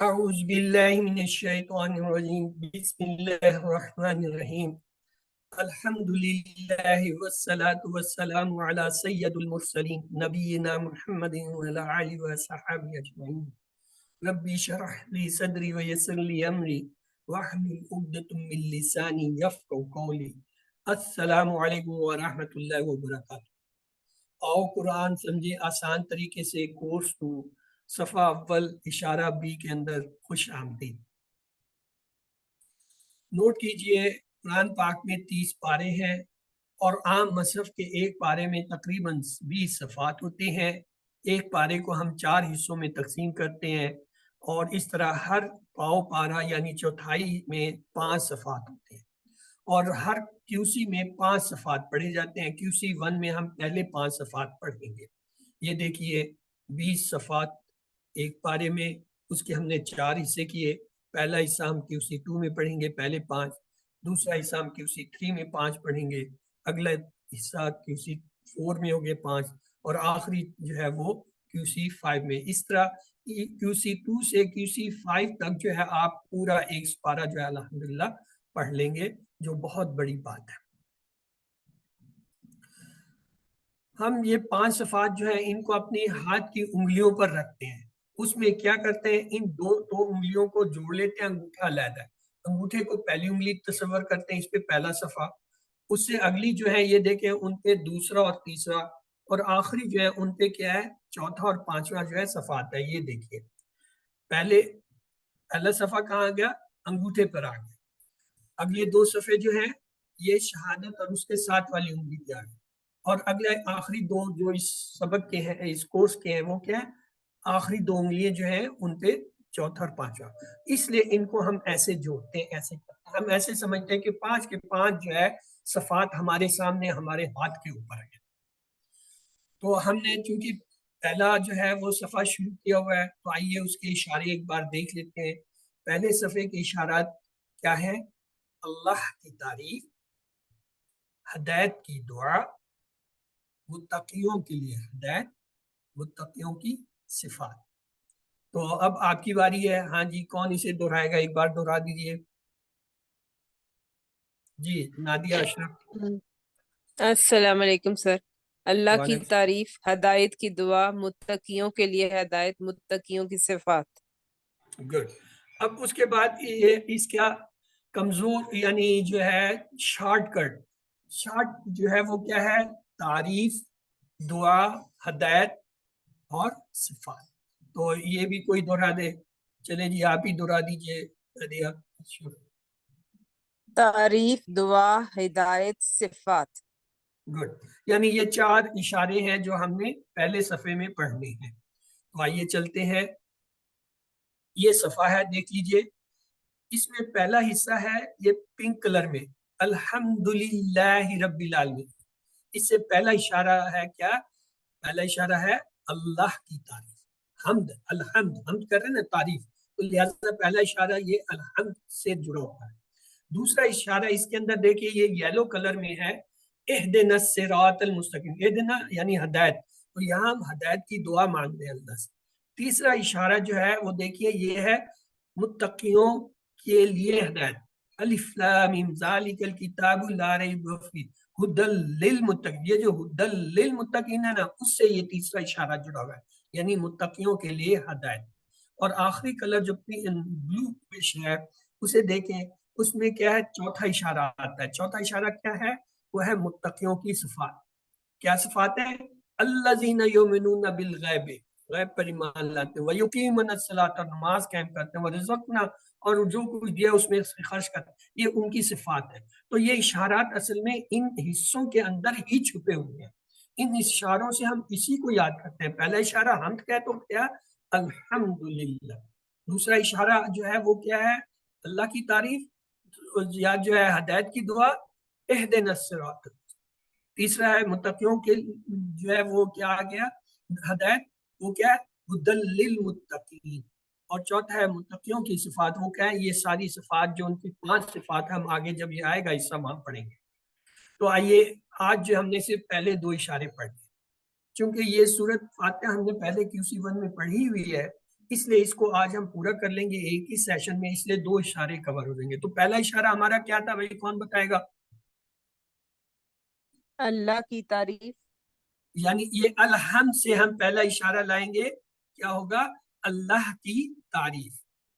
اعوذ باللہ من الشیطان الرجیم بسم اللہ الرحمن الرحیم الحمد للہ والصلاة والسلام علی سید المرسلین نبینا محمد وعلی آلہ وصحبہ اجمعین ربی اشرح لی صدری ویسر لی امری واحلل عقدۃ من لسانی یفقہوا قولی۔ السلام علیکم ورحمۃ اللہ وبرکاتہ۔ آؤ قرآن سمجھے آسان طریقے سے کورس کو صفحہ اول اشارہ بی کے اندر خوش آمدید۔ نوٹ کیجئے قرآن پاک میں 30 پارے ہیں اور عام مصحف کے ایک پارے میں تقریباً 20 صفحات ہوتے ہیں۔ ایک پارے کو ہم 4 حصوں میں تقسیم کرتے ہیں اور اس طرح ہر پاؤ پارا یعنی چوتھائی میں 5 صفحات ہوتے ہیں اور ہر QC میں 5 صفحات پڑھے جاتے ہیں۔ QC1 میں ہم پہلے 5 صفحات پڑھیں گے۔ یہ دیکھیے 20 صفحات ایک پارے میں، اس کے ہم نے 4 حصے کیے۔ پہلا حصہ ہم QC2 میں پڑھیں گے، پہلے 5، دوسرا حصہ ہم QC3 میں 5 پڑھیں گے، اگلا حصہ QC4 میں ہو گئے 5 اور آخری جو ہے وہ QC5 میں۔ اس طرح QC2 سے QC5 تک جو ہے آپ پورا ایک پارہ جو ہے الحمدللہ پڑھ لیں گے، جو بہت بڑی بات ہے۔ ہم یہ 5 صفحات جو ہیں ان کو اپنے ہاتھ کی انگلیوں پر رکھتے ہیں۔ اس میں کیا کرتے ہیں، ان دو انگلیوں کو جوڑ لیتے ہیں، انگوٹھا علیحدہ ہے، انگوٹھے کو پہلی انگلی تصور کرتے ہیں، اس پہ پہلا صفحہ، اس سے اگلی جو ہے یہ دیکھیں ان پہ دوسرا اور تیسرا، اور آخری جو ہے ان پہ کیا ہے چوتھا اور پانچواں جو ہے صفحات ہے۔ یہ دیکھیے پہلا صفحہ کہاں گیا، انگوٹھے پر آ گیا۔ اگلے 2 صفحے جو ہیں یہ شہادت اور اس کے ساتھ والی انگلی پہ آ گئی، اور اگلے آخری 2 جو اس سبق کے ہیں، اس کورس کے ہیں، وہ کیا ہے، آخری 2 انگلیاں جو ہیں ان پہ چوتھا اور پانچواں۔ اس لیے ان کو ہم ایسے جوڑتے ہیں، ایسے کرتے ہیں، ہم ایسے سمجھتے ہیں کہ 5 کے 5 جو ہے صفحات ہمارے سامنے ہمارے ہاتھ کے اوپر ہے۔ تو ہم نے چونکہ پہلا جو ہے وہ صفحہ شروع کیا ہوا ہے، تو آئیے اس کے اشارے ایک بار دیکھ لیتے ہیں۔ پہلے صفحے کے اشارات کیا ہیں، اللہ کی تعریف، ہدایت کی دعا، متقیوں کے لیے ہدایت، متقیوں کی صفات۔ تو اب آپ کی باری ہے، ہاں جی، کون اسے دہرائے گا، ایک بار دہرا دیجئے۔ جی نادیہ اشرف۔ السلام علیکم سر۔ اللہ کی وعلیکم۔ تعریف، ہدایت کی دعا، متقیوں کے لیے ہدایت، متقیوں کی صفات۔ گڈ۔ اب اس کے بعد یہ اس کا کمزور یعنی جو ہے شارٹ جو ہے وہ کیا ہے، تعریف، دعا، ہدایت اور صفات۔ تو یہ بھی کوئی دہرا دے، چلے جی آپ ہی دہرا دیجئے نادیہ۔ تعریف، دعا، ہدایت، صفات۔ گڈ، یعنی یہ 4 اشارے ہیں جو ہم نے پہلے صفحے میں پڑھنے ہیں۔ تو آئیے چلتے ہیں، یہ صفحہ ہے دیکھ لیجئے، اس میں پہلا حصہ ہے یہ پنک کلر میں، الحمدللہ رب العالمین۔ اس سے پہلا اشارہ ہے کیا، پہلا اشارہ ہے اللہ کی تعریف، حمد، حمد کر رہے ہیں نا، تعریف، تو لہذا پہلا اشارہ یہ الحمد سے جڑا ہوا ہے۔ دوسرا اشارہ اس کے اندر دیکھیے یہ یلو کلر میں ہے، اہدنا الصراط المستقیم، اہدنا یعنی ہدایت، تو یہاں ہم ہدایت کی دعا مانگ رہے ہیں اللہ سے۔ تیسرا اشارہ جو ہے وہ دیکھیے یہ ہے متقیوں کے لیے ہدایت، الف لام میم ذالک الکتاب لا ریب فیہ ھدی للمتقین، یہ جو ھدی للمتقین ہے نا، اس سے یہ تیسرا اشارہ جڑا ہوا ہے، یعنی متقیوں کے لیے ہدایت۔ اور آخری کلر جو بلو فش ہے اسے دیکھیں، اس میں کیا ہے، چوتھا اشارہ آتا ہے۔ چوتھا اشارہ کیا ہے، وہ ہے متقیوں کی صفات۔ کیا صفات ہیں، الذین یؤمنون بالغیب، غیب پر ایمان لاتے ہیں، وَيُقِيمُونَ الصَّلَاةَ، نماز قائم کرتے ہیں، وَرَزَقْنَا، اور جو کچھ دیا اس میں خرچ کرتے ہیں، یہ ان کی صفات ہے۔ تو یہ اشارات اصل میں ان حصوں کے اندر ہی چھپے ہوئے ہیں، ان اشاروں سے ہم اسی کو یاد کرتے ہیں۔ پہلا اشارہ حمد کا ہے تو کیا، الحمدللہ۔ دوسرا اشارہ جو ہے وہ کیا ہے، اللہ کی تعریف، یا جو ہے ہدایت کی دعا، اہدنا الصراط۔ تیسرا ہے متقیوں کے جو ہے وہ کیا آ گیا، ہدایت، وہ کیا ہے، ھدی للمتقین۔ اور چوتھا ہے متقیوں کی صفات، وہ کیا ہے، یہ ساری صفات جو ان کی 5 صفات ہم آگے جب یہ آئے گا اس سے ہم پڑھیں گے۔ تو آئیے آج جو ہم نے صرف پہلے 2 اشارے پڑھ لیے، چونکہ یہ سورت فاتحہ ہم نے پہلے QC1 میں پڑھی ہوئی ہے، اس لیے اس کو آج ہم پورا کر لیں گے ایک ہی سیشن میں، اس لیے 2 اشارے کور ہو جائیں گے. تو پہلا اشارہ ہمارا کیا تھا بھائی، کون بتائے گا؟ اللہ کی تعریف. یعنی یہ الحمد سے ہم پہلا اشارہ لائیں گے، کیا ہوگا؟ اللہ کی تعریف.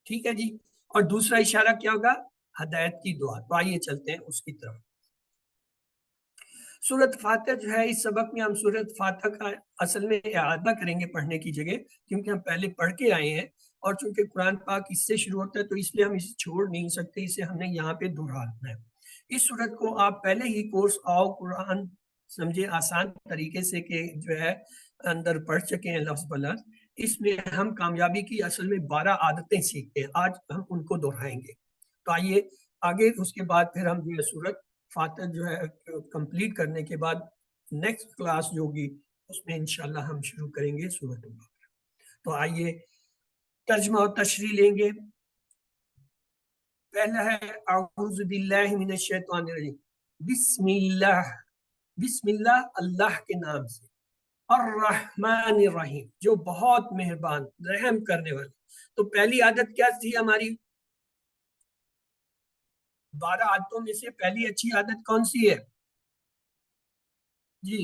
ٹھیک ہے جی. اور دوسرا اشارہ کیا ہوگا؟ ہدایت کی دعا. تو آئیے چلتے ہیں اس کی طرف. سورۃ فاتحہ جو ہے، اس سبق میں ہم سورۃ فاتحہ کا اصل میں اعادہ کریں گے پڑھنے کی جگہ، کیونکہ ہم پہلے پڑھ کے آئے ہیں، اور چونکہ قرآن پاک اس سے شروع ہوتا ہے تو اس لیے ہم اسے چھوڑ نہیں سکتے، اسے ہم نے یہاں پہ دہرانا ہے. اس سورت کو آپ پہلے ہی کورس آؤ قرآن سمجھے آسان طریقے سے کہ جو ہے اندر پڑھ چکے ہیں لفظ بلفظ. اس میں ہم کامیابی کی اصل میں 12 عادتیں سیکھتے ہیں، آج ہم ان کو دہرائیں گے. تو آئیے آگے، اس کے بعد پھر ہم جو ہے سورت فاتحہ جو ہے کمپلیٹ کرنے کے بعد نیکسٹ کلاس جو ہوگی اس میں انشاءاللہ ہم شروع کریں گے سورۃ البقرہ. تو آئیے ترجمہ اور تشریح لیں گے. پہلا ہے اعوذ باللہ من الشیطان الرجیم. بسم اللہ، بسم اللہ اللہ کے نام سے، الرحمن الرحیم جو بہت مہربان رحم کرنے والا. تو پہلی عادت کیا تھی ہماری؟ 12 عادتوں میں سے پہلی اچھی عادت کون سی ہے جی؟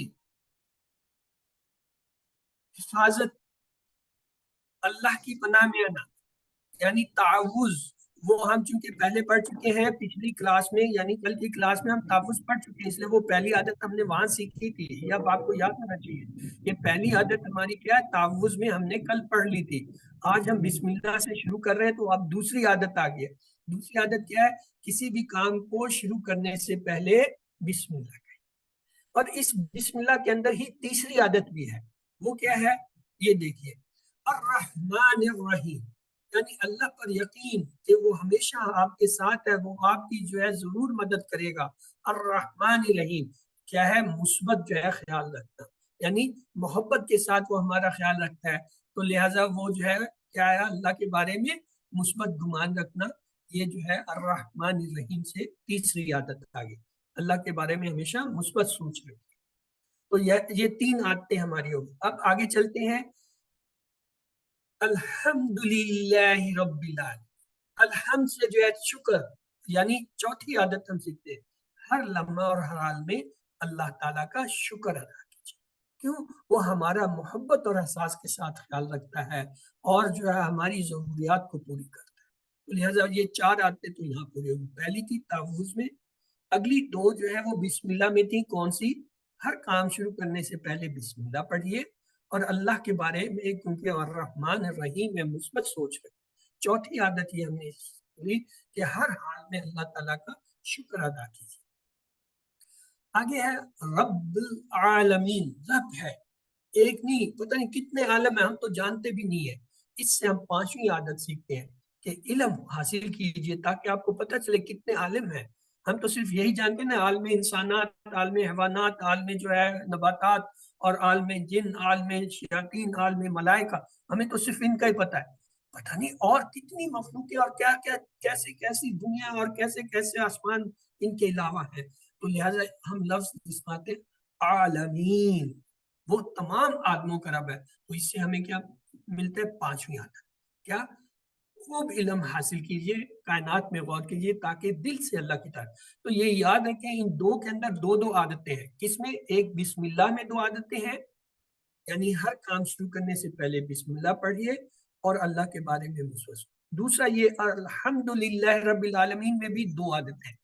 حفاظت، اللہ کی پناہ میں آنا، یعنی تعوذ. وہ ہم چونکہ پہلے پڑھ چکے ہیں پچھلی کلاس میں، یعنی کل کی کلاس میں ہم تعوذ پڑھ چکے ہیں، اس لیے وہ پہلی عادت ہم نے وہاں سیکھی تھی. یہ اب آپ کو یاد ہونا چاہیے، یہ پہلی عادت ہماری کیا ہے؟ تعوذ میں ہم نے کل پڑھ لی تھی. آج ہم بسم اللہ سے شروع کر رہے ہیں، تو اب دوسری عادت آ گئی ہے. دوسری عادت کیا ہے؟ کسی بھی کام کو شروع کرنے سے پہلے بسم اللہ کہیں. اور اس بسم اللہ کے اندر ہی تیسری عادت بھی ہے. وہ کیا ہے؟ یہ دیکھیے، الرحمن الرحیم، یعنی اللہ پر یقین کہ وہ ہمیشہ آپ کے ساتھ ہے، وہ آپ کی جو ہے ضرور مدد کرے گا. الرحمن الرحیم کیا ہے؟ مثبت جو ہے خیال رکھنا، یعنی محبت کے ساتھ وہ ہمارا خیال رکھتا ہے. تو لہٰذا وہ جو ہے کیا ہے؟ اللہ کے بارے میں مثبت گمان رکھنا. یہ جو ہے الرحمن الرحیم سے تیسری عادت آ گئی، اللہ کے بارے میں ہمیشہ مثبت سوچ رکھیں. تو یہ 3 عادتیں ہماری ہوگی. اب آگے چلتے ہیں. الحمدللہ رب العالمین، الحمد سے جو ہے شکر، یعنی چوتھی عادت ہم سیکھتے ہیں، ہر لمحہ اور ہر حال میں اللہ تعالیٰ کا شکر ادا کیجیے. کیوں؟ وہ ہمارا محبت اور احساس کے ساتھ خیال رکھتا ہے، اور جو ہے ہماری ضروریات کو پوری کرتا ہے. تو لہٰذا یہ 4 عادتیں تو یہاں پوری ہوگی. پہلی تھی تعوذ میں، اگلی 2 جو ہے وہ بسم اللہ میں تھی. کون سی؟ ہر کام شروع کرنے سے پہلے بسم اللہ پڑھیے، اور اللہ کے بارے میں کیونکہ الرحمن الرحیم میں مثبت سوچ رکھیں. چوتھی عادت یہ ہم نے لی کہ ہر حال میں اللہ تعالیٰ کا شکر ادا کیجیے. آگے ہے رب العالمین، رب ہے ایک نہیں، پتہ نہیں کتنے عالم ہیں، ہم تو جانتے بھی نہیں ہیں. اس سے ہم 5ویں عادت سیکھتے ہیں کہ علم حاصل کیجیے تاکہ آپ کو پتہ چلے کتنے عالم ہیں. ہم تو صرف یہی جانتے ہیں نا، عالم انسانات، عالم حیوانات، عالم جو ہے نباتات، اور عالم جن، عالم شیاطین، عالم ملائکہ. ہمیں تو صرف ان کا ہی پتہ ہے. پتہ نہیں اور کتنی مخلوقیں اور کیا کیا، کیسے کیسی دنیا اور کیسے کیسے آسمان ان کے علاوہ ہیں. تو لہٰذا ہم لفظ استعمال عالمین، وہ تمام آدموں کا رب ہے. تو اس سے ہمیں کیا ملتا ہے؟ 5ویں عادت کیا؟ خوب علم حاصل کیجئے، کائنات میں غور کیجئے تاکہ دل سے اللہ کی طرف. تو یہ یاد ہے کہ ان 2 کے اندر 2 عادتیں ہیں. کس میں؟ ایک بسم اللہ میں 2 عادتیں ہیں، یعنی ہر کام شروع کرنے سے پہلے بسم اللہ پڑھیے اور اللہ کے بارے میں مثبت. دوسرا یہ الحمدللہ رب العالمین میں بھی 2 عادتیں ہیں.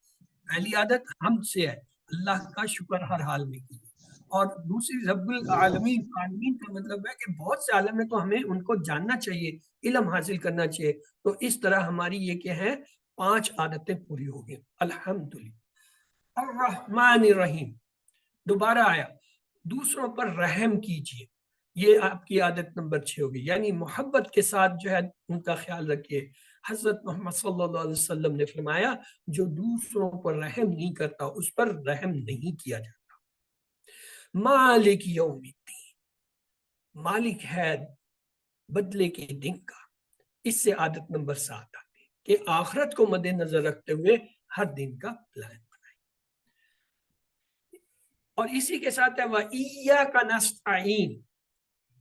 پہلی عادت حمد سے ہے، اللہ کا شکر ہر حال میں کیجیے. اور دوسری رب العالمین، عالمین کا مطلب ہے کہ بہت سے عالم ہیں تو ہمیں ان کو جاننا چاہیے، علم حاصل کرنا چاہیے. تو اس طرح ہماری یہ کیا ہے؟ 5 عادتیں پوری ہو گئی. الحمدللہ الرحمن الرحیم، دوبارہ آیا دوسروں پر رحم کیجیے. یہ آپ کی عادت نمبر 6 ہوگی، یعنی محبت کے ساتھ جو ہے ان کا خیال رکھیے. حضرت محمد صلی اللہ علیہ وسلم نے فرمایا جو دوسروں پر رحم نہیں کرتا اس پر رحم نہیں کیا جاتا. مالک یوم الدین، مالک ہے بدلے کے دن کا. اس سے عادت نمبر 7 آتی ہے کہ آخرت کو مد نظر رکھتے ہوئے ہر دن کا پلان بنائیں. اور اسی کے ساتھ ہے وَإِيَّاكَ نَسْتَعِينُ،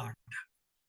8,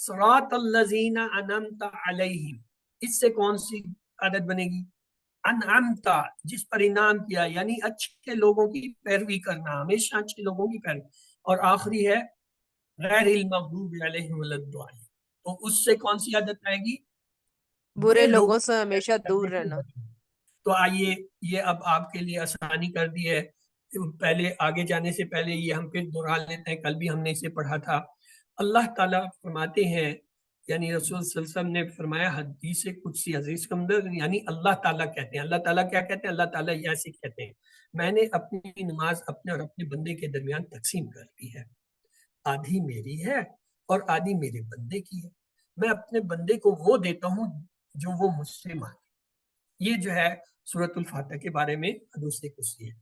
صراط الذین انعمت علیہم، اس سے کون سی عادت بنے گی؟ انعمتا، جس پر انعام کیا، یعنی اچھے لوگوں کی پیروی کرنا، ہمیشہ اچھے لوگوں کی پیروی. اور آخری ہے غیر المغضوب علیہم ولا الضالین، تو اس سے کون سی عادت آئے گی؟ برے لوگوں سے ہمیشہ دور رہنا. تو آئیے یہ اب آپ کے لیے آسانی کر دی ہے. پہلے آگے جانے سے پہلے یہ ہم پھر دہرا لیتے ہیں، کل بھی ہم نے اسے پڑھا تھا. اللہ تعالیٰ فرماتے ہیں، یعنی رسول صلی اللہ علیہ وسلم نے فرمایا حدیث قدسی عزیز کے اندر، یعنی اللہ تعالیٰ کہتے ہیں، اللہ تعالیٰ کیا کہتے ہیں؟ اللہ تعالیٰ یہ ایسے کہتے ہیں، میں نے اپنی نماز اپنے اور اپنے بندے کے درمیان تقسیم کر دی ہے، آدھی میری ہے اور آدھی میرے بندے کی ہے. میں اپنے بندے کو وہ دیتا ہوں جو وہ مجھ سے مانگے. یہ جو ہے سورۃ الفاتح کے بارے میں حدیث قدسی ہے.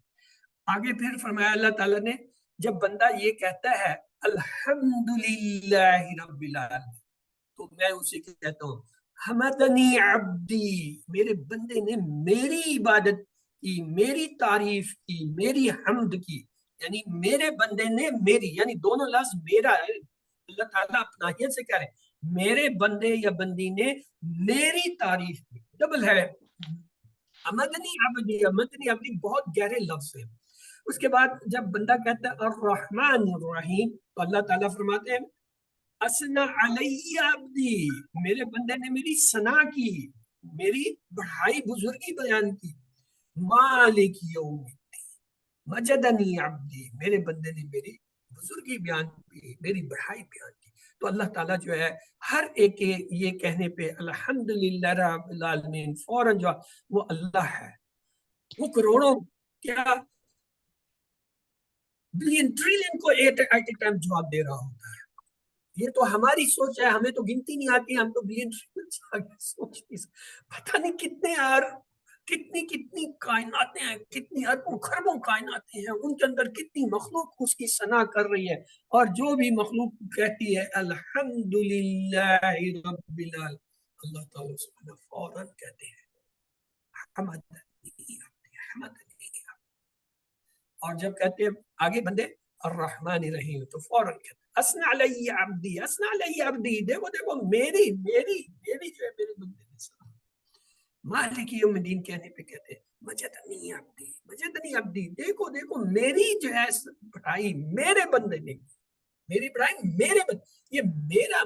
آگے پھر فرمایا اللہ تعالیٰ نے، جب بندہ یہ کہتا ہے الحمدللہ رب العالمین، تو میں اسے کہتا ہوں حمدنی عبدی، میرے بندے نے میری عبادت کی، میری تعریف کی، میری حمد کی. یعنی میرے بندے نے میری، یعنی دونوں لفظ میرا ہے. اللہ تعالیٰ اپنائیت سے کہہ رہے ہیں میرے بندے یا بندی نے میری تعریف کی. ڈبل ہے حمدنی عبدی، حمدنی عبدی بہت گہرے لفظ ہے. اس کے بعد جب بندہ کہتا ہے الرحمن الرحیم، تو اللہ تعالیٰ فرماتے ہیں اسنا علی عبدی، میرے بندے نے میری ثنا کی، میری بڑائی بزرگی بیان کی. مالک یوم الدین مجدنی عبدی، میرے بندے نے میری بزرگی بیان کی، میری بڑائی بیان کی. تو اللہ تعالیٰ جو ہے ہر ایک کے یہ کہنے پہ الحمدللہ رب العالمین فوراً جو وہ اللہ ہے، وہ کروڑوں کیا بلین ٹریلین کو ایٹ اے ٹائم جواب دے رہا ہوتا ہے. یہ تو ہماری سوچ ہے، ہمیں تو گنتی نہیں آتی، ہم تو بلین سوچ پتہ نہیں کتنے کتنی کائناتیں ہیں، کتنی اربوں خربوں کائناتیں ہیں، ان کے اندر کتنی مخلوق اس کی ثنا کر رہی ہے. اور جو بھی مخلوق کہتی ہے الحمدللہ رب العالمین، اللہ تعالیٰ سبحانہ فوراً کہتے ہیں حمدنی حمدنی. اور جب کہتے ہیں آگے بندے الرحمن الرحیم، تو فوراً کہتے ہیں اسنا علی عبدی، اسنا علی عبدی، دیکھو میری جو ہے میرے بندے نے سنا. مالک یوم الدین کہنے پہ کہتے ہیں مجدنی عبدی، مجدنی عبدی، دیکھو میری جو ہے بڑائی میرے بندے نے، میری بڑائی میرے بندے. یہ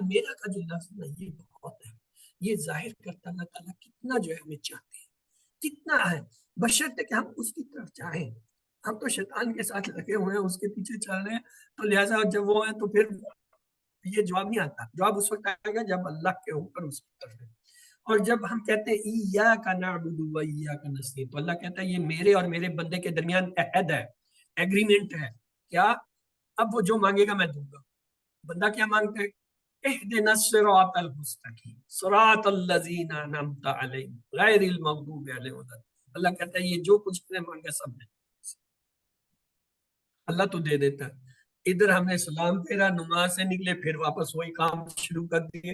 میرا کا جو لفظ ہے یہ بہت ہے، یہ ظاہر کرتا اللہ تعالیٰ کتنا جو ہے ہمیں چاہتے ہیں، کتنا ہے، بشرط کہ ہم اس کی طرف چاہیں. ہم تو شیطان کے ساتھ لگے ہوئے ہیں، اس کے پیچھے چل رہے ہیں، تو لہٰذا جب وہ ہیں تو پھر یہ جواب نہیں آتا. جواب اس وقت آئے گا جب اللہ کے اوپر اس کی طرف ہے. اور جب ہم کہتے ہیں ایاک نعبد و ایاک نستعین، تو اللہ کہتا ہے یہ میرے اور میرے بندے کے درمیان عہد ہے، ایگریمنٹ ہے. کیا؟ اب وہ جو مانگے گا میں دوں گا. بندہ کیا مانگتا ہے؟ اہدنا الصراط المستقیم صراط الذین انعمت علیہم غیر المغضوب علیہم ولا الضالین. اللہ کہتا ہے یہ جو کچھ میں مانگا سب میں اللہ تو دے دیتا ہے. ادھر ہم نے سلام پھیرا، نماز سے نکلے، پھر واپس وہی کام شروع کر دیے.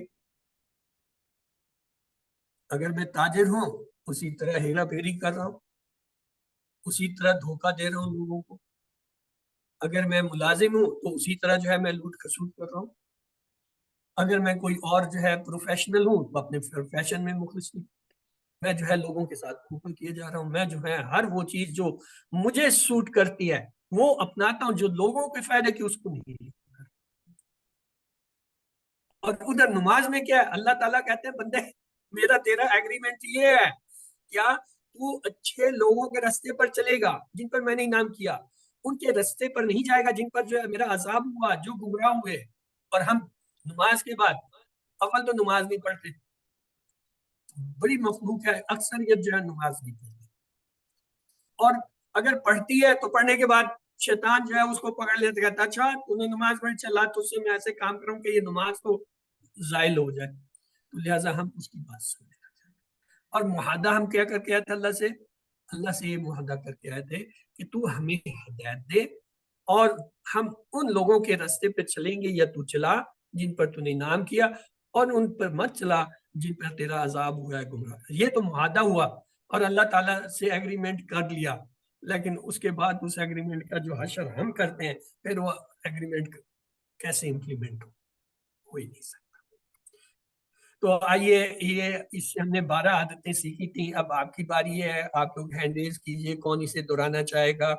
اگر میں تاجر ہوں اسی طرح ہیرا پھیری کر رہا ہوں، اسی طرح دھوکہ دے رہا ہوں لوگوں کو. اگر میں ملازم ہوں تو اسی طرح جو ہے میں لوٹ کھسوٹ کر رہا ہوں. اگر میں کوئی اور جو ہے پروفیشنل ہوں تو اپنے پروفیشن میں مخلص ہوں. میں جو ہے لوگوں کے ساتھ اوپر کیے جا رہا ہوں. میں جو ہے ہر وہ چیز جو مجھے سوٹ کرتی ہے وہ اپناتا ہوں، جو لوگوں کے فائدے کی اس کو نہیں. اور ادھر نماز میں کیا ہے؟ اللہ تعالیٰ کہتے ہیں بندے میرا تیرا ایگریمنٹ یہ ہے، کیا تو اچھے لوگوں کے رستے پر چلے گا جن پر میں نے انعام کیا، ان کے رستے پر نہیں جائے گا جن پر جو ہے میرا عذاب ہوا، جو گمراہ ہوئے. اور ہم نماز کے بعد اول تو نماز نہیں پڑھتے، بڑی مخلوق ہے اکثریت جو ہے نماز نہیں پڑھتی، اور اگر پڑھتی ہے تو پڑھنے کے بعد شیطان جو ہے اس کو پکڑ لیتا، کہتا اچھا تو نے نماز پڑھی، چلا تو اس سے میں ایسے کام کروں کہ یہ نماز تو زائل ہو جائے. تو لہٰذا ہم اس کی بات سننے لگتے ہیں. اور معاہدہ ہم کیا کر کے آئے تھے اللہ سے یہ معاہدہ کر کے آئے تھے کہ تو ہمیں ہدایت دے اور ہم ان لوگوں کے راستے پہ چلیں گے یا تو چلا جن پر تو نے انعام کیا، اور ان پر مت چلا جن پر تیرا عذاب ہوا ہے، گمراہ. یہ تو معاہدہ ہوا اور اللہ تعالیٰ سے ایگریمنٹ کر لیا. لیکن اس کے بعد اس ایگریمنٹ کا جو حشر ہم کرتے ہیں، پھر وہ ایگریمنٹ کیسے امپلیمنٹ ہو ہی نہیں سکتا. تو آئیے یہ اس سے ہم نے 12 عادتیں سیکھی تھیں. اب آپ کی باری ہے, آپ لوگ ہینڈ ریز کیجئے کون اسے دہرانا چاہے گا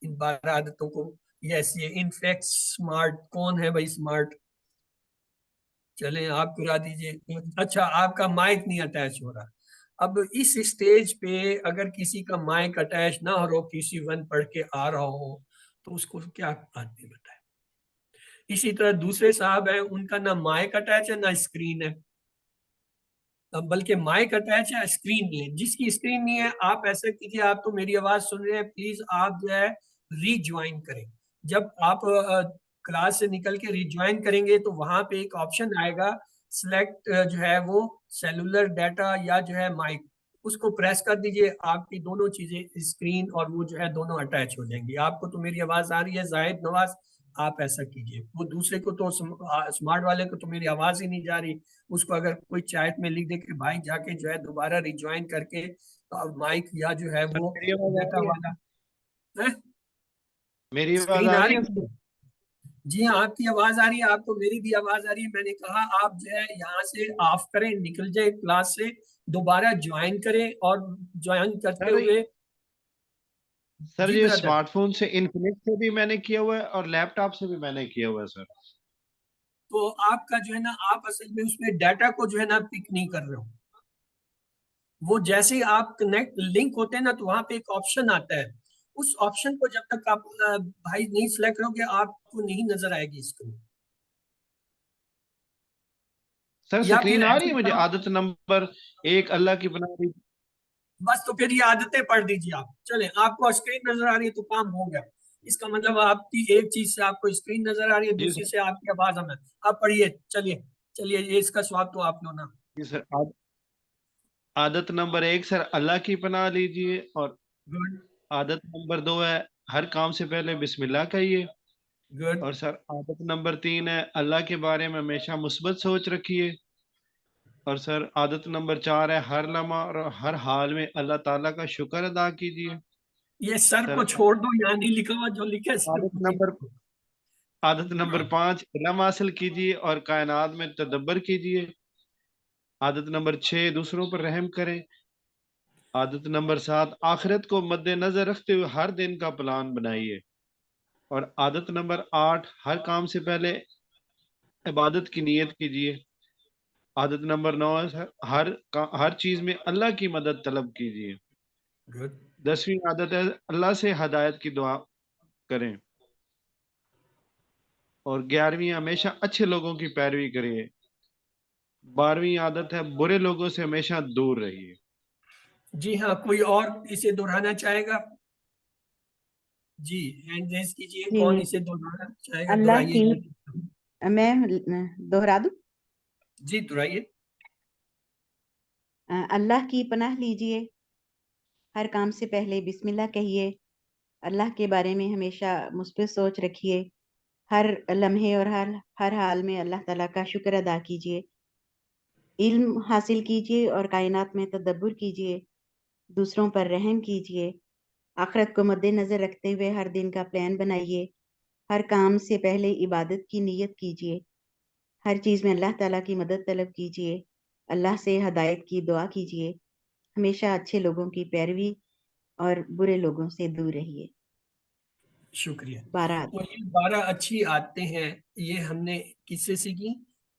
ان 12 عادتوں کو. یس, یہ انفیکٹ سمارٹ, کون ہے بھائی سمارٹ؟ چلیں آپ کرا دیجئے. اچھا, آپ کا مائک نہیں اٹیچ ہو رہا. اب اس سٹیج پہ اگر کسی کا مائک اٹیچ نہ ہو, کسی ون پڑھ کے آ رہا ہو, تو اس کو کیا آدمی بتائے. اسی طرح دوسرے صاحب ہیں, ان کا نہ مائک اٹیچ ہے نہ اسکرین ہے, بلکہ مائک اٹیچ ہے, اسکرین نہیں ہے. جس کی اسکرین نہیں ہے آپ ایسا کیجیے, آپ تو میری آواز سن رہے ہیں, پلیز آپ جو ہے ری جوائن کریں. جب آپ کلاس سے نکل کے ری جوائن کریں گے تو وہاں پہ ایک آپشن آئے گا, سلیکٹ جو ہے وہ سیلولر ڈیٹا یا جو ہے مائک, اس کو پریس کر دیجئے. آپ کی دونوں چیزیں اسکرین اور وہ جو ہے دونوں اٹیچ ہو جائیں گی. آپ کو تو میری آواز آ رہی ہے زاہد نواز, آپ ایسا کیجئے. وہ دوسرے کو تو سمارٹ والے کو تو میری آواز ہی نہیں جا رہی, اس کو اگر کوئی چیٹ میں لکھ دے کہ بھائی جا کے جو ہے دوبارہ ریجوائن کر کے مائک یا جو ہے وہ میری آواز آ ڈیٹا رہی ہے؟ والا. میری آواز اسکرین آ آ رہی رہی ہے؟ ہے؟ جی ہاں, آپ کی آواز آ رہی ہے, آپ کو میری بھی آواز آ رہی ہے. میں نے کہا آپ جو ہے یہاں سے آف کریں, نکل جائیں کلاس سے, دوبارہ جوائن کریں, اور جوائن کرتے ہوئے. سر جی یہ برادر, اسمارٹ فون سے انفینکس سے بھی میں نے کیا ہوا ہے اور لیپ ٹاپ سے بھی میں نے کیا ہوا ہے سر. تو آپ کا جو ہے نا, آپ اصل میں اس میں ڈیٹا کو جو ہے نا پک نہیں کر رہے ہو. وہ جیسے ہی آپ کنیکٹ لنک ہوتے ہیں نا, تو وہاں پہ ایک آپشن آتا ہے. اس آپشن کو جب تک آپ بھائی نہیں سلیکٹ کرو گے, آپ کو نہیں نظر آئے گی اسکرین. سر یا پھر سکرین آ رہی ہے ایسے مجھے, کرو, عادت نمبر 1 اللہ کی بنا دی. بس تو پھر یہ عادتیں پڑھ دیجیے آپ. چلیں, آپ کو اسکرین نظر آ رہی ہے تو کام ہو گیا. اس کا مطلب آپ کی ایک چیز سے آپ کو اسکرین نظر آ رہی ہے, جی دوسری سر, سے آپ کی آواز ہمیں. آپ پڑھیے, چلیے چلیے, یہ اس کا سواب تو آپ لو نا. جی سر. عادت نمبر 1 سر اللہ کی پناہ لیجئے, اور گڈ عادت نمبر 2 ہے ہر کام سے پہلے بسم اللہ کہیے. گڈ. اور سر عادت نمبر 3 ہے اللہ کے بارے میں ہمیشہ مثبت سوچ رکھیے. اور سر عادت نمبر 4 ہے ہر لمحہ اور ہر حال میں اللہ تعالیٰ کا شکر ادا کیجیے. یہ سر سر کو چھوڑ دو, یہاں نہیں لکھا ہوا, جو لکھا ہے سر عادت کو نمبر چھوڑ دو. عادت نمبر 5 علم حاصل کیجیے اور کائنات میں تدبر کیجیے. عادت نمبر 6 دوسروں پر رحم کریں. عادت نمبر 7 آخرت کو مد نظر رکھتے ہوئے ہر دن کا پلان بنائیے. اور عادت نمبر 8 ہر کام سے پہلے عبادت کی نیت کیجیے. عادت نمبر 9 ہر چیز میں اللہ کی مدد طلب کیجیے. گڈ. 10ویں عادت ہے اللہ سے ہدایت کی دعا کریں. اور 11ویں ہمیشہ اچھے لوگوں کی پیروی کریے. 12ویں عادت ہے برے لوگوں سے ہمیشہ دور رہیے. جی ہاں, کوئی اور اسے دہرانا چاہے گا؟ جی ہینڈ ریز کیجئے, جی کون اسے دہرانا چاہے گا, اللہ دہرائیے. کی میں دوہرا دوں. جی دہرائیے. اللہ کی پناہ لیجئے, ہر کام سے پہلے بسم اللہ کہیے, اللہ کے بارے میں ہمیشہ مثبت سوچ رکھیے, ہر لمحے اور ہر حال میں اللہ تعالیٰ کا شکر ادا کیجیے, علم حاصل کیجیے اور کائنات میں تدبر کیجیے, دوسروں پر رحم کیجیے, آخرت کو مد نظر رکھتے ہوئے ہر دن کا پلان بنائیے, ہر کام سے پہلے عبادت کی نیت کیجیے, ہر چیز میں اللہ تعالیٰ کی مدد طلب کیجیے, اللہ سے ہدایت کی دعا کیجیے, ہمیشہ اچھے لوگوں کی پیروی اور برے لوگوں سے دور رہیے. شکریہ. 12 تو یہ 12 اچھی عادتیں ہیں, یہ ہم نے کس سے سیکھی؟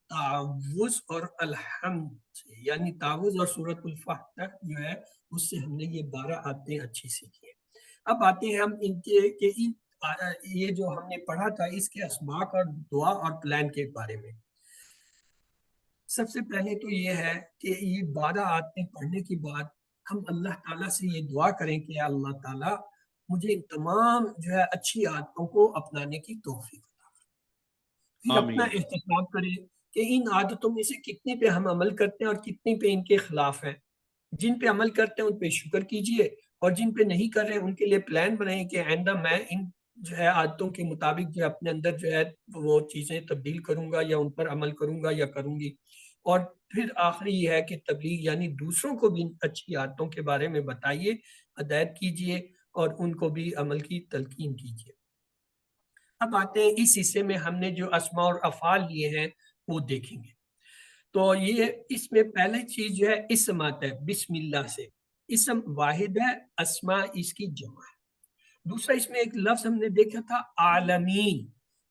تعوذ اور الحمد سے, یعنی تعوذ اور سورۃ الفاتح تک جو ہے اس سے ہم نے یہ 12 عادتیں اچھی سیکھی ہیں. اب آتے ہیں ہم ان کے کہ یہ جو ہم نے پڑھا تھا اس کے اسباق اور دعا اور پلان کے بارے میں. سب سے پہلے تو یہ ہے کہ یہ 12 عادتیں پڑھنے کے بعد ہم اللہ تعالیٰ سے یہ دعا کریں کہ اللہ تعالیٰ مجھے ان تمام جو ہے اچھی عادتوں کو اپنانے کی توفیق عطا کرے. پھر اپنا آمین. احتساب کریں کہ ان عادتوں میں سے کتنے پہ ہم عمل کرتے ہیں اور کتنے پہ ان کے خلاف ہیں. جن پہ عمل کرتے ہیں ان پہ شکر کیجئے, اور جن پہ نہیں کر رہے ان کے لیے پلان بنائیں کہ آئندہ میں ان جو ہے عادتوں کے مطابق جو اپنے اندر جو ہے وہ چیزیں تبدیل کروں گا یا ان پر عمل کروں گا یا کروں گی. اور پھر آخری یہ ہے کہ تبلیغ, یعنی دوسروں کو بھی اچھی عادتوں کے بارے میں بتائیے, ہدایت کیجئے اور ان کو بھی عمل کی تلقین کیجئے. اب آتے ہیں اس حصے میں ہم نے جو اسماء اور افعال لیے ہیں وہ دیکھیں گے. تو یہ اس میں پہلی چیز جو ہے اسم آتا ہے بسم اللہ سے، اسم واحد ہے، اسماء اس کی جمع ہے۔ دوسرا اس میں ایک لفظ ہم نے دیکھا تھا عالمین،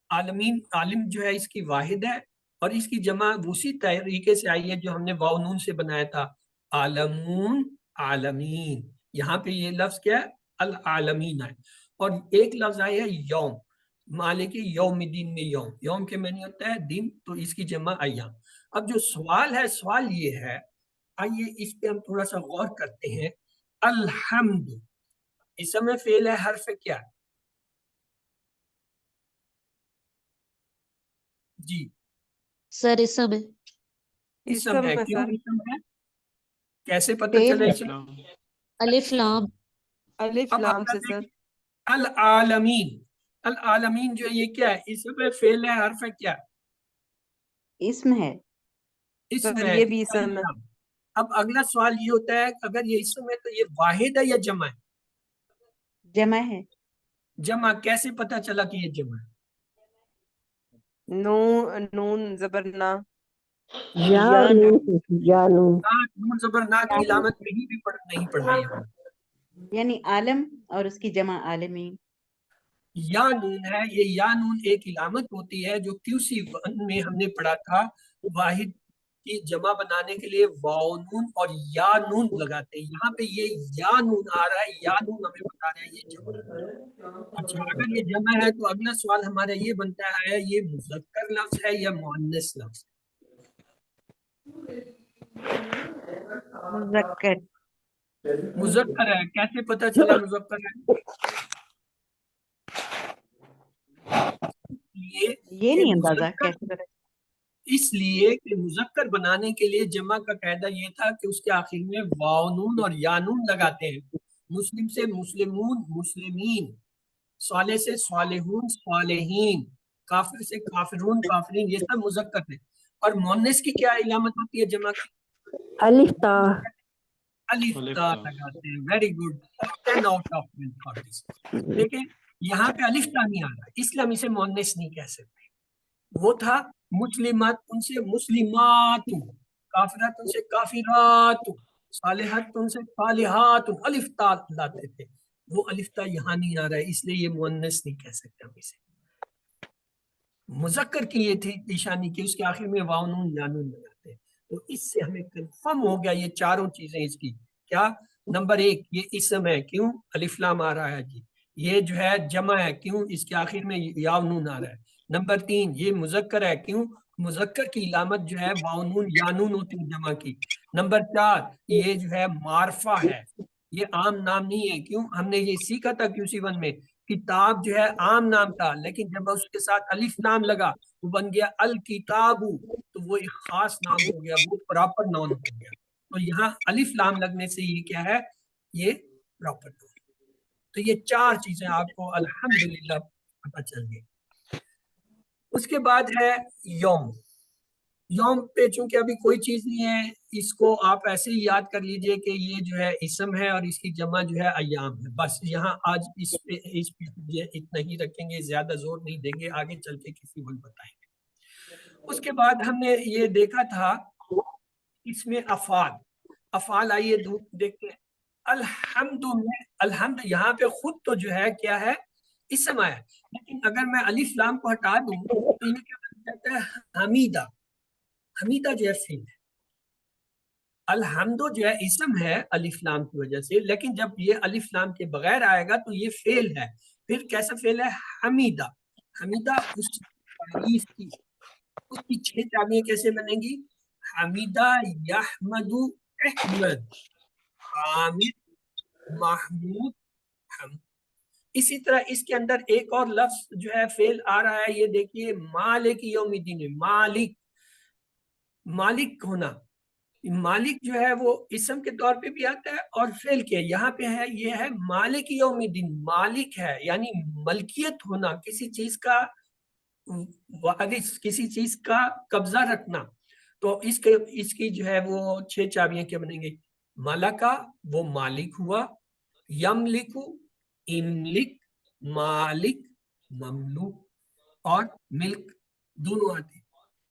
عالمین عالم جو ہے اس کی واحد ہے اور اس کی جمع اسی طریقے سے آئی ہے جو ہم نے واو نون سے بنایا تھا، عالمون عالمین، یہاں پہ یہ لفظ کیا ہے العالمین ہے۔ اور ایک لفظ آیا ہے یوم، مالک یوم دین میں یوم، یوم کے معنی ہوتا ہے دن، تو اس کی جمع ایام۔ اب جو سوال ہے، سوال یہ ہے، آئیے اس پہ ہم تھوڑا سا غور کرتے ہیں۔ الحمد اسم فعل ہے، حرف کیا؟ جی سر اسم ہے. اسم ہے، کیوں سر اسم ہے؟ کیسے پتہ فعل چلا ہے. اسم؟ الف لام. الف اب لام آپ سے سر. دیکھیں العالمین، العالمین جو ہے یہ کیا ہے؟ اسم ہے، فعل ہے، حرف ہے کیا؟ اسم ہے. اسم سر ہے، یہ اس بھی کا اسم ہے. نام۔ اب اگلا سوال یہ ہوتا ہے کہ اگر یہ اسم ہے تو یہ واحد ہے یا جمع ہے؟ جمع ہے. جمع کیسے پتہ چلا کہ یہ جمع ہے؟ نون زبر نا. یا نون. نون زبر نا کی علامت کہیں بھی نہیں پڑھ رہی ہے، یعنی عالم اور اس کی جمع عالمین. یا نون ہے، یہ یا نون ایک علامت ہوتی ہے جو QC1 میں ہم نے پڑھا تھا، واحد کی جمع بنانے کے لیے واو نون اور یا نون لگاتے ہیں، یہاں پہ یہ یا نون آ رہا ہے، یا نون ہمیں بتا رہا ہے یہ جمع ہے۔ اچھا اگر یہ جمع ہے تو اگلا سوال ہمارا یہ بنتا ہے یہ مذکر لفظ ہے یا مؤنث لفظ؟ مذکر. مذکر ہے، کیسے پتہ چلا مذکر ہے؟ یہ نہیں اندازہ کیسے کرے. اس لیے کہ مذکر بنانے کے لیے جمع کا قاعدہ یہ تھا کہ اس کے آخر میں واو نون اور یا نون لگاتے ہیں، مسلم سے مسلمون مسلمین، صالح سے صالحون صالحین، کافر سے کافرون کافرین، یہ سب مذکر ہے۔ اور مؤنث کی کیا علامت ہوتی ہے جمع کی؟ الف تا. الف تا لگاتے ہیں، ویری گڈ، 10 آؤٹ آف 10۔ لیکن یہاں پہ الف تا نہیں آ رہا، اس لیے ہم اسے مؤنث نہیں کہہ سکتے۔ وہ تھا مسلمات ان سے مسلمات، کافرات ان سے کافرات، صالحات ان سے صالحات، الف تا لاتے تھے، وہ الف تا یہاں نہیں آ رہا ہے، اس لیے یہ مؤنث نہیں کہہ سکتے ہم اسے۔ مذکر کی یہ تھی نشانی کہ اس کے آخر میں واو نون یا نون لگاتے ہیں، تو اس سے ہمیں کنفرم ہو گیا یہ چاروں چیزیں اس کی کیا۔ نمبر ایک یہ اسم ہے، کیوں الف لام آ رہا ہے جی، یہ جو ہے جمع ہے، کیوں اس کے آخر میں یا نون آ رہا ہے۔ نمبر تین یہ مذکر ہے، کیوں مذکر کی علامت جو ہے واو نون یا نون ہوتی ہے جمع کی۔ نمبر چار یہ جو ہے معرفہ ہے، یہ عام نام نہیں ہے، کیوں ہم نے یہ سیکھا تھا QC1 میں، کتاب جو ہے عام نام تھا لیکن جب اس کے ساتھ الف نام لگا وہ بن گیا الکتاب، تو وہ ایک خاص نام ہو گیا، وہ پراپر نام ہو گیا۔ تو یہاں الف لام لگنے سے یہ کیا ہے، یہ پراپر نام۔ تو یہ چار چیزیں آپ کو الحمدللہ پتہ چل گئی۔ اس کے بعد ہے یوم۔ یوم پہ چونکہ ابھی کوئی چیز نہیں ہے، اس کو آپ ایسے ہی یاد کر لیجئے کہ یہ جو ہے اسم ہے اور اس کی جمع جو ہے ایام ہے، بس یہاں آج اس پہ یہ اتنا ہی رکھیں گے، زیادہ زور نہیں دیں گے، آگے چل کے کسی وقت بتائیں گے۔ اس کے بعد ہم نے یہ دیکھا تھا اس میں افعال، افعال آئیے دیکھتے ہیں۔ الحمد میں الحمد یہاں پہ خود تو جو ہے کیا ہے، اسم آیا، لیکن اگر میں الف لام کو ہٹا دوں تو یہ کیا بن جاتا ہے حمیدہ، حمیدہ جو ہے فعل ہے، الحمد جو ہے اسم ہے الف لام کی وجہ سے، لیکن جب یہ الف لام کے بغیر آئے گا تو یہ فعل ہے، پھر کیسا فعل ہے حمیدہ۔ حمیدہ اس تعریف کی، اس کی 6 چابیاں کیسے بنیں گی، حمیدہ یحمد احمد حامد محمود حمد۔ اسی طرح اس کے اندر ایک اور لفظ جو ہے فعل آ رہا ہے، یہ دیکھیے مالک یوم الدین، مالک، مالک ہونا، مالک جو ہے وہ اسم کے طور پہ بھی آتا ہے اور فعل کے، یہاں پہ ہے یہ ہے مالک یوم الدین، مالک ہے یعنی ملکیت ہونا، کسی چیز کا وارث، کسی چیز کا قبضہ رکھنا۔ تو اس کی جو ہے وہ 6 چابیاں کیا بنیں گے، ملکہ وہ مالک ہوا، یملکو املک، مالک مملوک، اور ملک دونوں آتے ہیں۔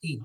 3,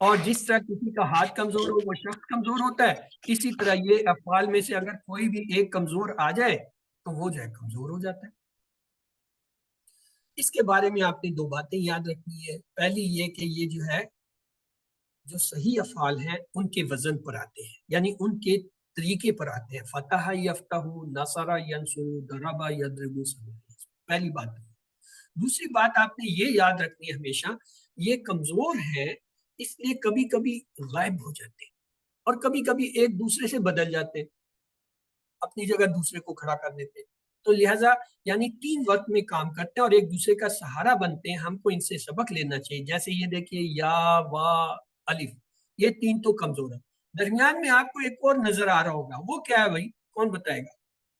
اور جس طرح کسی کا ہاتھ کمزور ہو وہ شخص کمزور ہوتا ہے، اسی طرح یہ افعال میں سے اگر کوئی بھی ایک کمزور آ جائے تو وہ جو ہے کمزور ہو جاتا ہے۔ اس کے بارے میں آپ نے دو باتیں یاد رکھنی ہے۔ پہلی یہ کہ یہ جو ہے جو صحیح افعال ہیں ان کے وزن پر آتے ہیں، یعنی ان کے طریقے پر آتے ہیں۔ فتح یفتح، نصر ینصر، ضرب یضرب، پہلی بات۔ دوسری بات آپ نے یہ یاد رکھنی ہے ہمیشہ، یہ کمزور ہے اس لیے کبھی کبھی غائب ہو جاتے ہیں اور کبھی کبھی ایک دوسرے سے بدل جاتے ہیں، اپنی جگہ دوسرے کو کھڑا کر دیتے ہیں، تو لہٰذا یعنی ٹیم ورک میں کام کرتے ہیں اور ایک دوسرے کا سہارا بنتے ہیں۔ ہم کو ان سے سبق لینا چاہیے۔ جیسے یہ دیکھیے یا، وا، الف، یہ تین تو کمزور ہیں۔ درمیان میں آپ کو ایک اور نظر آ رہا ہوگا، وہ کیا ہے بھائی؟ کون بتائے گا؟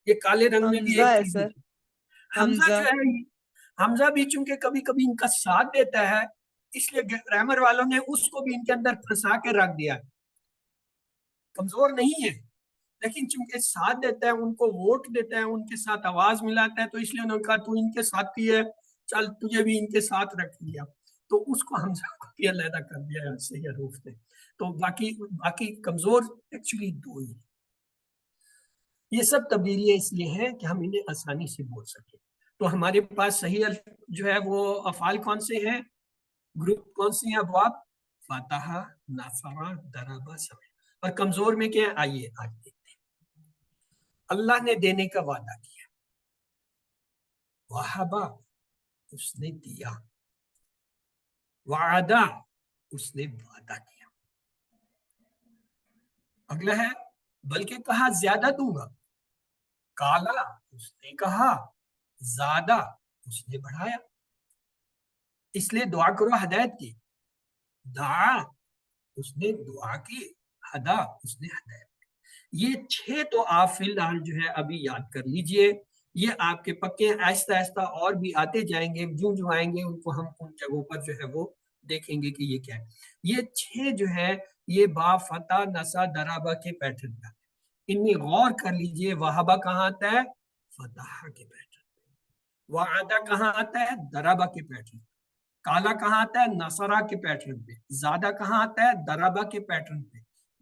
یہ کالے رنگ میں بھی حمزہ ایک ہے چیز سر، ہے، حمزہ جو ہے، حمزہ بھی چونکہ کبھی کبھی ان کا ساتھ دیتا ہے، اس لیے گرامر والوں نے اس کو بھی ان کے اندر پھنسا کے رکھ دیا۔ کمزور نہیں ہے لیکن چونکہ ساتھ دیتا ہے، ان کو ووٹ دیتا ہے، ان کے ساتھ آواز ملاتا ہے، تو اس لیے انہوں نے کہا تو ان کے ساتھ ہی ہے، چل تجھے بھی ان کے ساتھ رکھ لیا، تو اس کو حمزہ کو بھی علیحدہ کر دیا ہے صحیح حروف نے۔ تو باقی کمزور ایکچولی دو ہی ہیں۔ یہ سب تبدیلیاں اس لیے ہیں کہ ہم انہیں آسانی سے بول سکیں۔ تو ہمارے پاس صحیح جو ہے وہ افعال کون سے ہیں، گروپ کون سے ہیں، ابواب؟ فتح، نصر، ضرب، سمع۔ اور کمزور میں کیا ہے؟ آئیے آج دیکھتے ہیں۔ اللہ نے دینے کا وعدہ کیا، وہبا، اس نے دیا، وعدہ، اس نے وعدہ کیا۔ اگلا ہے بلکہ کہا زیادہ دوں گا، کالا، اس نے کہا، زیادہ، اس نے بڑھایا۔ اس لیے دعا کرو ہدایت کی، دعا، اس نے دعا کی، ہدا، اس نے ہدایت۔ یہ 6 تو آپ فی الحال جو ہے ابھی یاد کر لیجئے، یہ آپ کے پکے ہیں، آہستہ آہستہ اور بھی آتے جائیں گے، جو آئیں گے ان کو ہم ان جگہوں پر جو ہے وہ دیکھیں گے کہ یہ کیا ہے۔ یہ 6 جو ہے یہ با، فتح، نسا، درابہ کے پیٹرن کا، ان میں غور کر لیجئے۔ وہابہ کہاں آتا ہے؟ فتح کے پیٹرن پہ۔ وعدہ کہاں آتا ہے؟ درابہ کے پیٹرن پہ۔ کالا کہاں آتا ہے؟ نصرہ کے پیٹرن پہ۔ زیادہ کہاں آتا ہے؟ درابہ کے پیٹرن پہ۔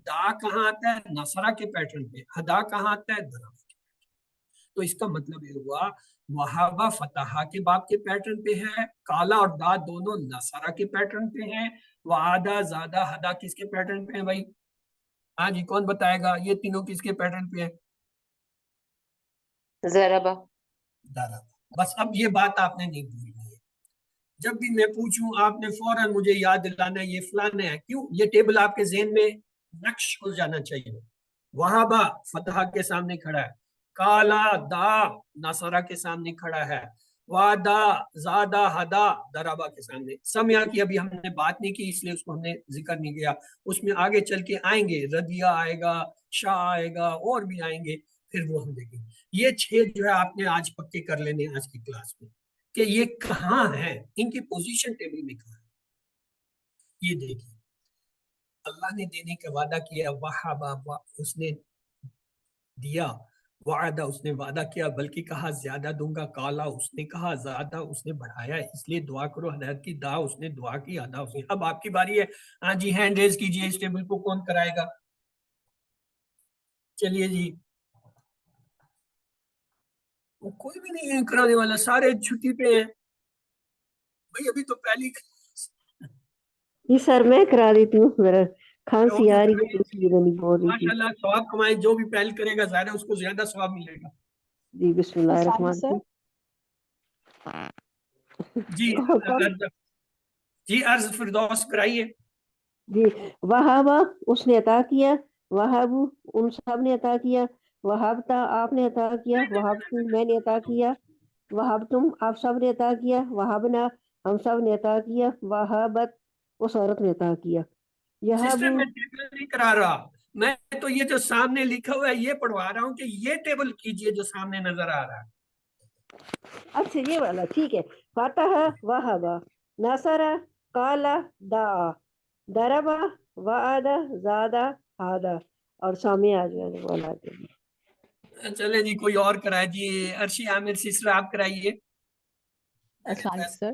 دا کہاں آتا ہے؟ نصرہ کے پیٹرن پہ۔ ہدا کہاں آتا ہے؟ درابہ کے پیٹرن پہ۔ تو اس کا مطلب یہ ہوا وہابہ فتح کے باب کے پیٹرن پہ ہے، کالا اور دا دونوں نصرہ کے پیٹرن پہ ہیں، وعدہ، زادہ، ہدا کس کے پیٹرن پہ ہیں بھائی؟ ہاں جی، کون بتائے گا؟ یہ تینوں کس کے پیٹرن پہ ہیں؟ ضربہ۔ درابہ۔ بس اب یہ بات آپ نے نہیں بھولنی ہے، جب بھی میں پوچھوں آپ نے فوراً مجھے یاد دلانا ہے یہ فلانا ہے۔ کیوں؟ یہ ٹیبل آپ کے ذہن میں نقش ہو جانا چاہیے۔ وہابہ فتح کے سامنے کھڑا ہے، کالا، دا، نصرہ کے سامنے کھڑا ہے، وعدہ، زادہ، ہدا، درابہ کے سامنے۔ سمعہ کی ابھی ہم نے بات نہیں کی اس لیے اس کو ہم نے ذکر نہیں کیا، اس میں آگے چل کے آئیں گے، ردیہ آئے گا، شاہ آئے گا، اور بھی آئیں گے، پھر وہ ہم دیکھیں گے۔ یہ 6 جو ہے آپ نے آج پکے کر لینے آج کی کلاس میں کہ یہ کہاں ہے، ان کی پوزیشن ٹیبل میں کہاں ہے۔ یہ دیکھیں، اللہ نے دینے کا وعدہ کیا، وہابہ، اس نے دیا، وعدہ، اس نے وعدہ کیا، بلکہ کہا زیادہ دوں گا، کالا، اس نے کہا، زیادہ، اس نے بڑھایا، اس لیے دعا کرو ہدایت کی، دا، اس نے دعا کی، ہدا، اس نے۔ اب آپ کی باری ہے، ہاں جی، ہینڈ ریز کیجئے، اس ٹیبل کو کون کرائے گا؟ چلیے جی، وہ کوئی بھی نہیں ہے کرانے والا، سارے چھٹی پہ ہیں بھائی، ابھی تو پہلی جی سر میں کرا دیتی ہوں، میرا کھانسی آ رہی ہے تو اس لیے میں نہیں بول رہی تھی۔ ماشاء اللہ ثواب کمائے، جو بھی پہل کرے گا ظاہر ہے اس کو زیادہ ثواب ملے گا۔ جی بسم اللہ الرحمن سر الرحیم۔ جی جی، عرض فردوس کرائیے۔ جی، وہابہ، اس نے عطا کیا، وہاب، ان سب نے عطا کیا، وہابتا، آپ نے عطا کیا، وہابتم، میں نے عطا کیا، وہابتم، آپ سب نے عطا کیا، وہابنا، ہم سب نے عطا کیا، وہابت، اس عورت نے عطا کیا۔ سسٹر یہابو، میں ٹیبل نہیں کرا رہا، میں تو یہ جو سامنے لکھا ہوا ہے یہ پڑھوا رہا ہوں کہ یہ ٹیبل کیجئے جو سامنے نظر آ رہا ہے۔ اچھا یہ والا ٹھیک ہے۔ فتح، وہابا، نصرہ، کالا، دعا، دربا، وعدہ، زادہ، ہادہ، اور سامع آ جائے والا۔ چلے جی، کوئی اور کرائے جی، عرشی عامر سسٹر آپ کرائیے۔ السلام علیکم سر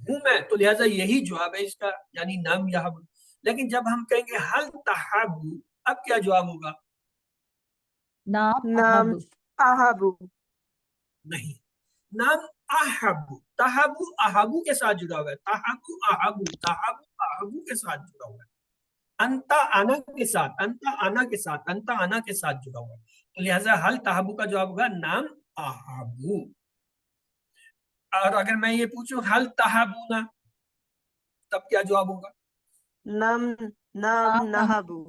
ہوں میں، تو لہٰذا یہی جواب ہے اس کا، یعنی نم یہب. لیکن جب ہم کہیں گے حل تحابو، اب کیا جواب ہوگا؟ نام نام احب احبو. نہیں، نام احبو. تحابو احبو کے ساتھ جڑا ہوا ہے، تحابو احبو، تحابو احبو کے ساتھ جڑا ہوا ہے. انتا آنا کے ساتھ، انتا آنا کے ساتھ، انتا آنا کے ساتھ جڑا ہوا ہے. تو لہٰذا حل تحابو کا جواب ہوگا نام احبو. اور اگر میں یہ پوچھوں حل تحابونا، تب کیا جواب ہوگا؟ نام نام نام نہبو.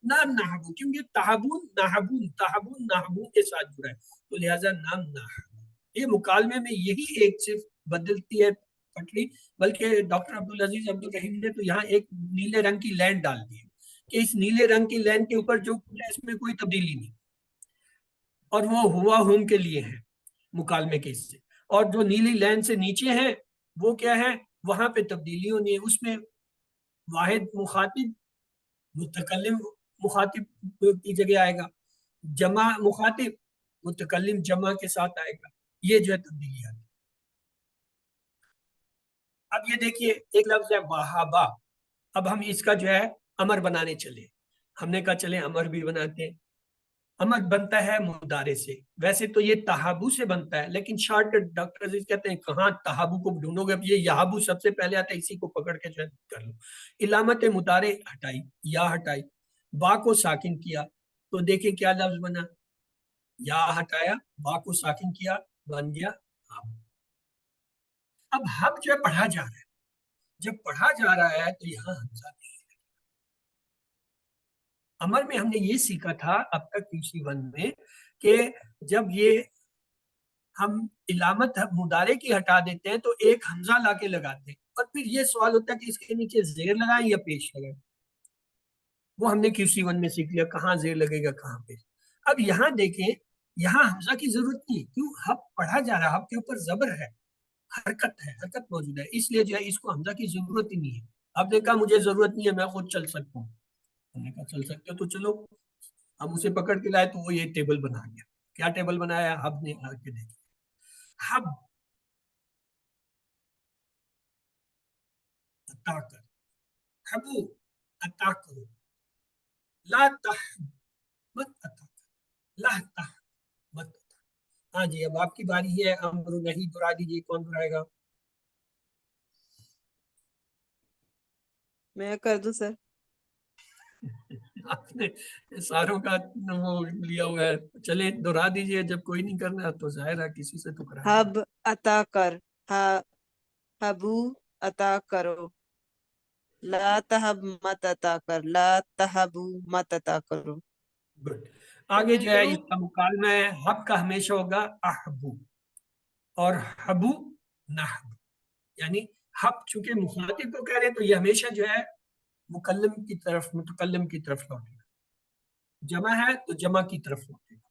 نام نحبو، کیونکہ تحبون نحبون، تحبون نحبون کے ساتھ جڑا ہے، تو لہٰذا نام نحبو. یہ مکالمے میں یہی ایک صرف بدلتی ہے پٹری، بلکہ ڈاکٹر عبدالعزیز عبدالرحیم نے تو یہاں ایک نیلے رنگ کی لائن ڈال دی ہے کہ اس نیلے رنگ کی لائن کے اوپر جو ہے اس میں کوئی تبدیلی نہیں، اور وہ ہوا ہم کے لیے ہے مکالمے کے حصے، اور جو نیلی لائن سے نیچے ہیں وہ کیا ہے، وہاں پہ تبدیلی ہونی ہے. اس میں واحد مخاطب متکلم مخاطب کی جگہ آئے گا، جمع مخاطب متکلم جمع کے ساتھ آئے گا. یہ جو ہے تبدیلی آتی. اب یہ دیکھیے ایک لفظ ہے وہابا. اب ہم اس کا جو ہے امر بنانے چلے. ہم نے کہا چلے امر بھی بناتے ہیں. امر بنتا ہے مضارع سے. ویسے تو یہ تحابو سے بنتا ہے، لیکن شارٹ کٹ ڈاکٹر عزیز کہتے ہیں کہاں تحابو کو ڈھونڈو گے، اب یہ یہابو سب سے پہلے آتا ہے، اسی کو پکڑ کے جو ہے کر لو. علامت مضارع ہٹائی، یا ہٹائی، با کو ساکن کیا، تو دیکھیں کیا لفظ بنا، یا ہٹایا، با کو ساکن کیا، بن گیا ہب. اب ہب جو ہے پڑھا جا رہا ہے، جب پڑھا جا رہا ہے تو یہاں حمزہ نہیں ہے. امر میں ہم نے یہ سیکھا تھا اب تک QC1 میں کہ جب یہ ہم علامت مضارع کی ہٹا دیتے ہیں تو ایک حمزہ لا کے لگاتے ہیں، اور پھر یہ سوال ہوتا ہے کہ اس کے نیچے زیر لگائیں یا پیش لگائیں. وہ ہم نے QC1 میں سیکھ لیا کہاں زیر لگے گا کہاں پیش. اب یہاں دیکھیں، یہاں حمزہ کی ضرورت نہیں، کیوں؟ ہب پڑھا جا رہا ہے، ہب کے اوپر زبر ہے، حرکت ہے، حرکت موجود ہے، اس لیے جو ہے اس کو حمزہ کی ضرورت ہی نہیں ہے. آپ نے کہا مجھے ضرورت نہیں ہے، میں خود چل سکتا ہوں. ہم نے کہا چل سکتے ہو تو چلو. ہم اسے پکڑ کے لائے تو وہ یہ ٹیبل بنا گیا. کیا ٹیبل بنایا؟ ہب نے آ کے دیکھا. ہب عطا کر، حبو عطا کرو، لا تح مت عطا کر، لا تح مت عطا. ہاں جی، اب آپ کی باری ہے. امر نہیں دہرا دیجیے، کون دہرائے گا؟ میں کر دوں سر. آپ نے ساروں کا وہ لیا ہوا ہے. چلیں دہرا دیجیے، جب کوئی نہیں کرنا تو ظاہر ہے کسی سے تو کرا. ہب عطا کر، ہبو عطا کرو، لا تہب مت عطا کر، لا تہبو مت عطا کرو. گڈ. آگے جو ہے اس کا مکالمہ ہے. حب کا ہمیشہ ہوگا احبو، اور حبو نحبو. یعنی حب چونکہ مخاطب کو کہہ رہے ہیں تو یہ ہمیشہ جو ہے مکلم کی طرف، متکلم کی طرف لوٹے گا. جمع ہے تو جمع کی طرف لوٹے گا.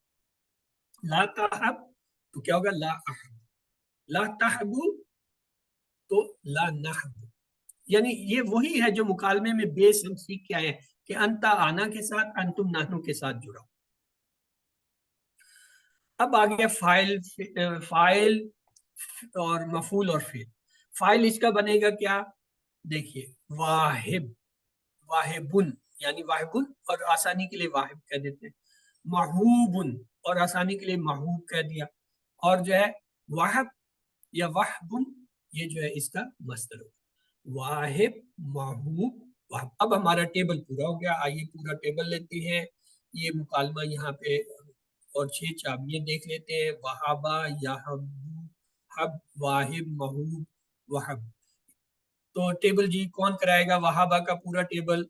لا تحب تو کیا ہوگا؟ لا احب. لا تحبو تو لا نحبو. یعنی یہ وہی ہے جو مکالمے میں بیس ہم سیکھ کے آئے ہیں کہ انتا آنا کے ساتھ، انتم نحنو کے ساتھ جڑا. اب آگے فائل اور مفعول اور فعل. فائل اس کا بنے گا کیا؟ دیکھیے واہب، واہبن، یعنی واہبن اور آسانی کے لیے واہب کہہ دیتے ہیں. محوبن اور آسانی کے لیے محوب کہہ دیا. اور جو ہے واہب یا واہبن، یہ جو ہے اس کا مصدر ہوگا. واہب، محوب، واہب. اب ہمارا ٹیبل پورا ہو گیا. آئیے پورا ٹیبل لیتے ہیں. یہ مکالمہ یہاں پہ اور 6 چابیاں دیکھ لیتے ہیں. وہابا، یہبو، حب، واہب، محوب، وہب. تو ٹیبل جی کون کرائے گا وہابا کا پورا ٹیبل؟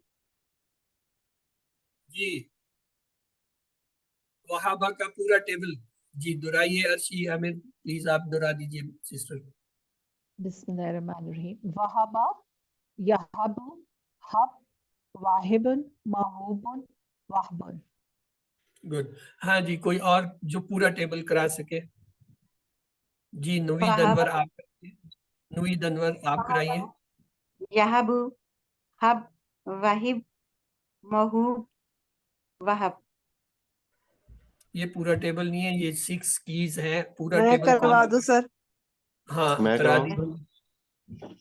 جی وہابا کا پورا table G دہرائیے. Arshi Amir please آپ دہرا دیجیے سسٹر. بسم اللہ الرحمن الرحیم. وہابا، یہبو، حب، واہبن، محوبن، وہبن. گڈ. ہاں جی، کوئی اور جو پورا ٹیبل کرا سکے؟ جی نوید وہابا، انور آپ، نوید انور آپ کرائیے. یہبو، حب، واہب، محوب، وہب. یہ پورا ٹیبل نہیں ہے، یہ 6 کیز ہیں. پورا میں ٹیبل کون؟ کروا دوں سر. ہاں میں کرا کراؤں؟ دی.